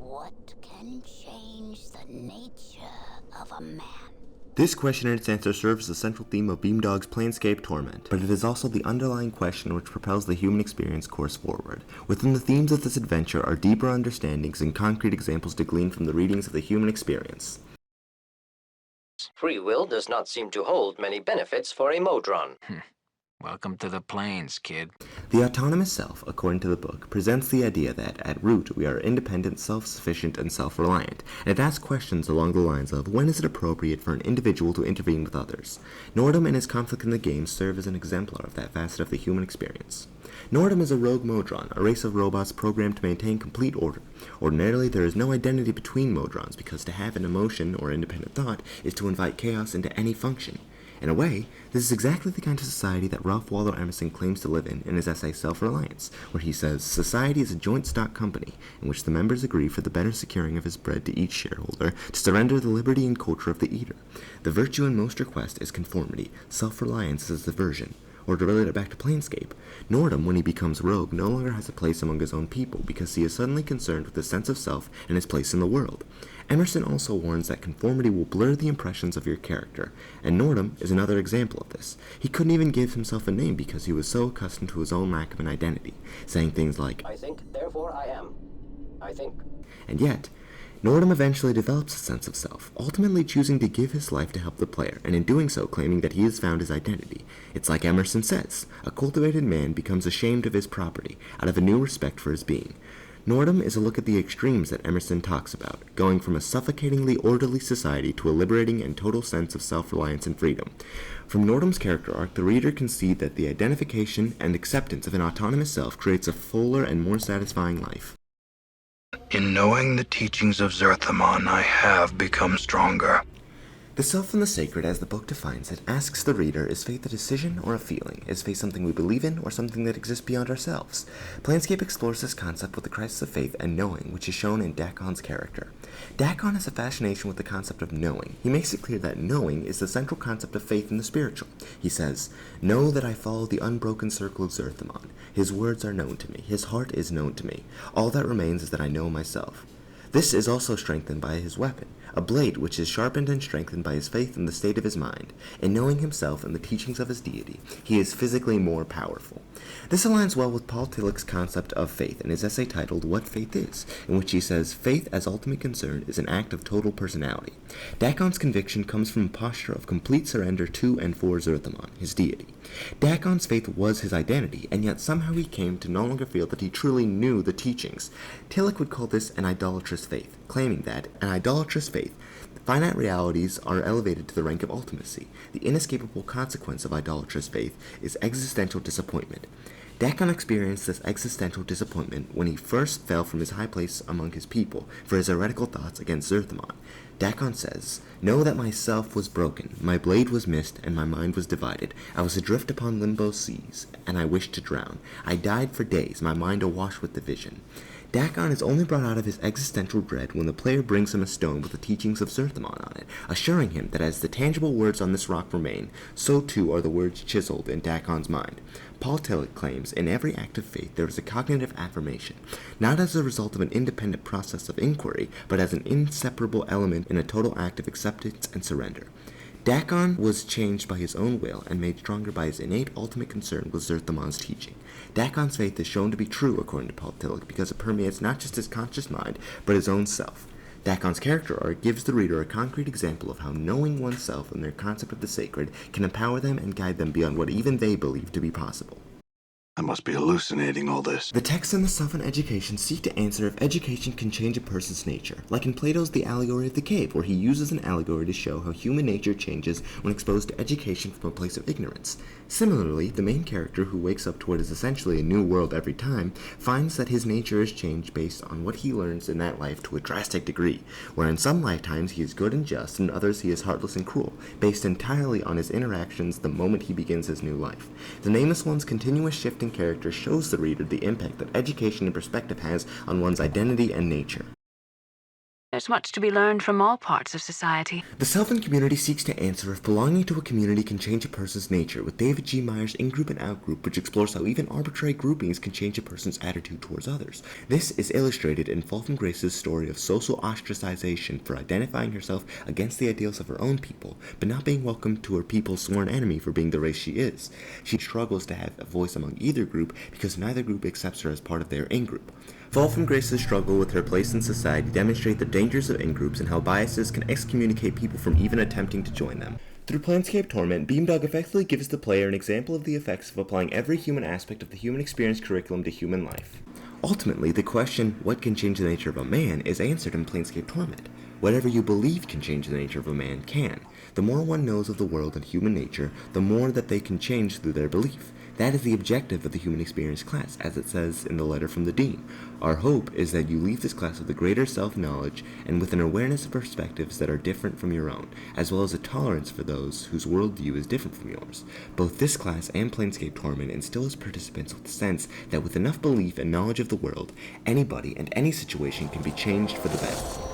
What can change the nature of a man? This question and its answer serves as the central theme of Beamdog's Planescape Torment, but it is also the underlying question which propels the human experience course forward. Within the themes of this adventure are deeper understandings and concrete examples to glean from the readings of the human experience. Free will does not seem to hold many benefits for a Modron. Welcome to the plains, kid. The autonomous self, according to the book, presents the idea that, at root, we are independent, self-sufficient, and self-reliant, and it asks questions along the lines of, when is it appropriate for an individual to intervene with others? Nordum and his conflict in the game serve as an exemplar of that facet of the human experience. Nordum is a rogue Modron, a race of robots programmed to maintain complete order. Ordinarily, there is no identity between Modrons, because to have an emotion or independent thought is to invite chaos into any function. In a way, this is exactly the kind of society that Ralph Waldo Emerson claims to live in his essay Self-Reliance, where he says, society is a joint stock company in which the members agree for the better securing of his bread to each shareholder to surrender the liberty and culture of the eater. The virtue in most request is conformity, self-reliance is diversion. Or to relate it back to Planescape, Nordum, when he becomes rogue, no longer has a place among his own people because he is suddenly concerned with his sense of self and his place in the world. Emerson also warns that conformity will blur the impressions of your character, and Nordum is another example of this. He couldn't even give himself a name because he was so accustomed to his own lack of an identity, saying things like, I think, therefore I am. I think. And yet, Nordum eventually develops a sense of self, ultimately choosing to give his life to help the player, and in doing so claiming that he has found his identity. It's like Emerson says, a cultivated man becomes ashamed of his property, out of a new respect for his being. Nordum is a look at the extremes that Emerson talks about, going from a suffocatingly orderly society to a liberating and total sense of self-reliance and freedom. From Nordum's character arc, the reader can see that the identification and acceptance of an autonomous self creates a fuller and more satisfying life. In knowing the teachings of Zerthamon, I have become stronger. The self and the sacred, as the book defines it, asks the reader, is faith a decision or a feeling? Is faith something we believe in or something that exists beyond ourselves? Planescape explores this concept with the crisis of faith and knowing, which is shown in Dakon's character. Dakon has a fascination with the concept of knowing. He makes it clear that knowing is the central concept of faith in the spiritual. He says, know that I follow the unbroken circle of Zerthamon. His words are known to me. His heart is known to me. All that remains is that I know myself. This is also strengthened by his weapon, a blade which is sharpened and strengthened by his faith in the state of his mind. In knowing himself and the teachings of his deity, he is physically more powerful. This aligns well with Paul Tillich's concept of faith in his essay titled What Faith Is, in which he says, faith as ultimate concern is an act of total personality. Dakon's conviction comes from a posture of complete surrender to and for Zerthamon, his deity. Dakon's faith was his identity, and yet somehow he came to no longer feel that he truly knew the teachings. Tillich would call this an idolatrous faith, claiming that, an idolatrous faith, finite realities are elevated to the rank of ultimacy. The inescapable consequence of idolatrous faith is existential disappointment. Dakon experienced this existential disappointment when he first fell from his high place among his people for his heretical thoughts against Zerthamon. Dakon says, know that my self was broken, my blade was missed, and my mind was divided. I was adrift upon limbo seas, and I wished to drown. I died for days, my mind awash with division. Dakon is only brought out of his existential dread when the player brings him a stone with the teachings of Zerthamon on it, assuring him that as the tangible words on this rock remain, so too are the words chiseled in Dakon's mind. Paul Tillich claims, in every act of faith there is a cognitive affirmation, not as a result of an independent process of inquiry, but as an inseparable element in a total act of acceptance and surrender. Dakon was changed by his own will and made stronger by his innate ultimate concern with Zerthamon's teaching. Dakon's faith is shown to be true, according to Paul Tillich, because it permeates not just his conscious mind, but his own self. Dakon's character arc gives the reader a concrete example of how knowing oneself and their concept of the sacred can empower them and guide them beyond what even they believe to be possible. I must be hallucinating all this. The texts in the Self and Education seek to answer if education can change a person's nature, like in Plato's The Allegory of the Cave, where he uses an allegory to show how human nature changes when exposed to education from a place of ignorance. Similarly, the main character, who wakes up to what is essentially a new world every time, finds that his nature is changed based on what he learns in that life to a drastic degree, where in some lifetimes he is good and just, and in others he is heartless and cruel, based entirely on his interactions the moment he begins his new life. The Nameless One's continuous shifting character shows the reader the impact that education and perspective has on one's identity and nature. There's much to be learned from all parts of society. The Sylvan community seeks to answer if belonging to a community can change a person's nature, with David G. Meyer's In-Group and Out-Group, which explores how even arbitrary groupings can change a person's attitude towards others. This is illustrated in Fall from Grace's story of social ostracization for identifying herself against the ideals of her own people, but not being welcomed to her people's sworn enemy for being the race she is. She struggles to have a voice among either group because neither group accepts her as part of their in-group. Fall from Grace's struggle with her place in society demonstrate the dangers of in-groups and how biases can excommunicate people from even attempting to join them. Through Planescape Torment, Beamdog effectively gives the player an example of the effects of applying every human aspect of the human experience curriculum to human life. Ultimately, the question, what can change the nature of a man, is answered in Planescape Torment. Whatever you believe can change the nature of a man can. The more one knows of the world and human nature, the more that they can change through their belief. That is the objective of the Human Experience class, as it says in the letter from the Dean. Our hope is that you leave this class with a greater self-knowledge and with an awareness of perspectives that are different from your own, as well as a tolerance for those whose worldview is different from yours. Both this class and Planescape Torment instill its participants with the sense that with enough belief and knowledge of the world, anybody and any situation can be changed for the better.